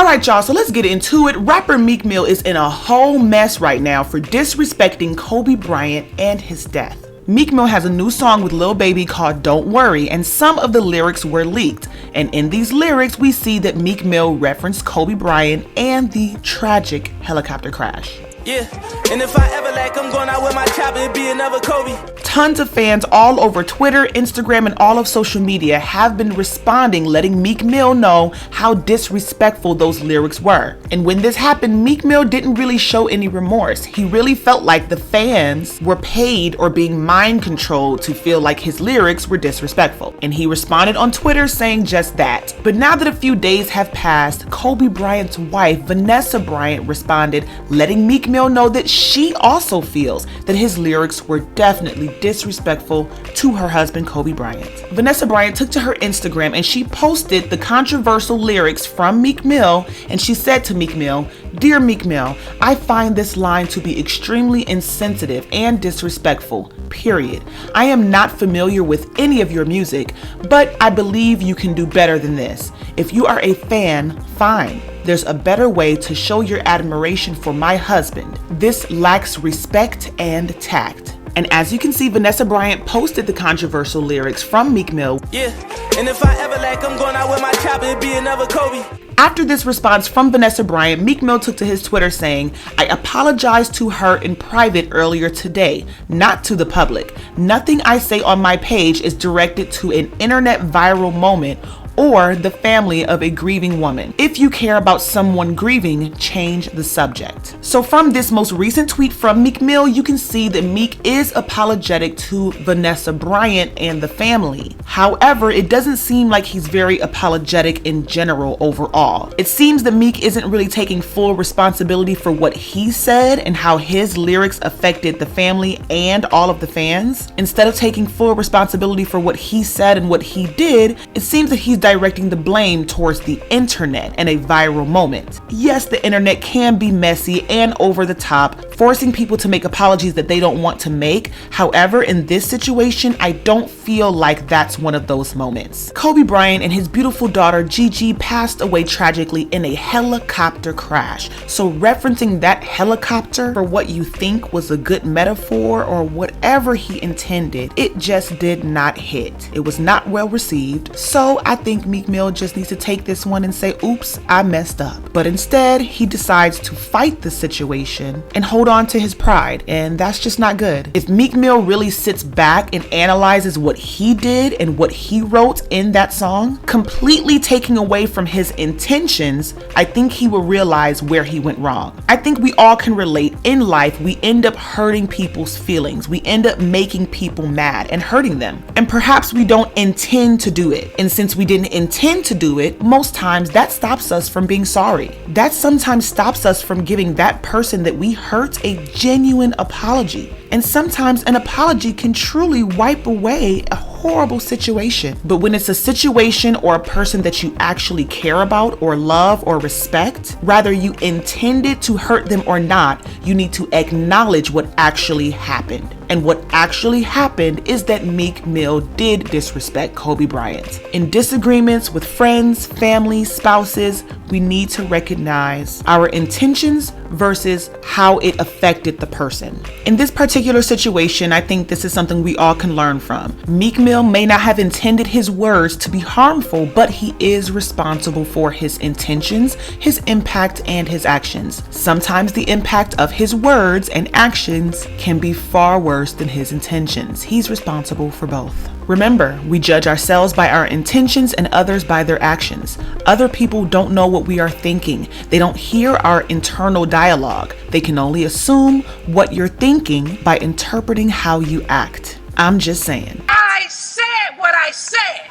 Alright y'all, so let's get into it. Rapper Meek Mill is in a whole mess right now for disrespecting Kobe Bryant and his death. Meek Mill has a new song with Lil Baby called Don't Worry, and some of the lyrics were leaked. And in these lyrics, we see that Meek Mill referenced Kobe Bryant and the tragic helicopter crash. Yeah, and if I ever lack, I'm going out with my chopper, it'd be another Kobe. Tons of fans all over Twitter, Instagram, and all of social media have been responding, letting Meek Mill know how disrespectful those lyrics were. And when this happened, Meek Mill didn't really show any remorse. He really felt like the fans were paid or being mind controlled to feel like his lyrics were disrespectful. And he responded on Twitter saying just that. But now that a few days have passed, Kobe Bryant's wife, Vanessa Bryant, responded, letting Meek Mill know that she also feels that his lyrics were definitely disrespectful to her husband Kobe Bryant. Vanessa Bryant took to her Instagram and she posted the controversial lyrics from Meek Mill, and she said to Meek Mill, "Dear Meek Mill, I find this line to be extremely insensitive and disrespectful, period. I am not familiar with any of your music, but I believe you can do better than this. If you are a fan, fine. There's a better way to show your admiration for my husband. This lacks respect and tact." And as you can see, Vanessa Bryant posted the controversial lyrics from Meek Mill. Yeah, and if I ever lack, I'm going out with my chopper, it'd be another Kobe. After this response from Vanessa Bryant, Meek Mill took to his Twitter saying, "I apologized to her in private earlier today, not to the public. Nothing I say on my page is directed to an internet viral moment or the family of a grieving woman. If you care about someone grieving, change the subject." So from this most recent tweet from Meek Mill, you can see that Meek is apologetic to Vanessa Bryant and the family. However, it doesn't seem like he's very apologetic in general overall. It seems that Meek isn't really taking full responsibility for what he said and how his lyrics affected the family and all of the fans. Instead of taking full responsibility for what he said and what he did, it seems that he's directing the blame towards the internet and a viral moment. Yes, the internet can be messy and over the top, forcing people to make apologies that they don't want to make. However, in this situation, I don't feel like that's one of those moments. Kobe Bryant and his beautiful daughter Gigi passed away tragically in a helicopter crash. So referencing that helicopter for what you think was a good metaphor or whatever he intended, it just did not hit. It was not well received. So I think Meek Mill just needs to take this one and say, "Oops, I messed up." But instead, he decides to fight the situation and hold on to his pride, and that's just not good. If Meek Mill really sits back and analyzes what he did and what he wrote in that song, completely taking away from his intentions, I think he will realize where he went wrong. I think we all can relate. In life, we end up hurting people's feelings. We end up making people mad and hurting them. And perhaps we don't intend to do it. And since we didn't intend to do it, most times that stops us from being sorry. That sometimes stops us from giving that person that we hurt a genuine apology. And sometimes an apology can truly wipe away a horrible situation. But when it's a situation or a person that you actually care about or love or respect, whether you intended to hurt them or not, you need to acknowledge what actually happened. And what actually happened is that Meek Mill did disrespect Kobe Bryant. In disagreements with friends, family, spouses, we need to recognize our intentions versus how it affected the person. In this particular situation, I think this is something we all can learn from. Meek Mill may not have intended his words to be harmful, but he is responsible for his intentions, his impact, and his actions. Sometimes the impact of his words and actions can be far worse than his intentions. He's responsible for both. Remember, we judge ourselves by our intentions and others by their actions. Other people don't know what we are thinking. They don't hear our internal dialogue. They can only assume what you're thinking by interpreting how you act. I'm just saying. I said what I said.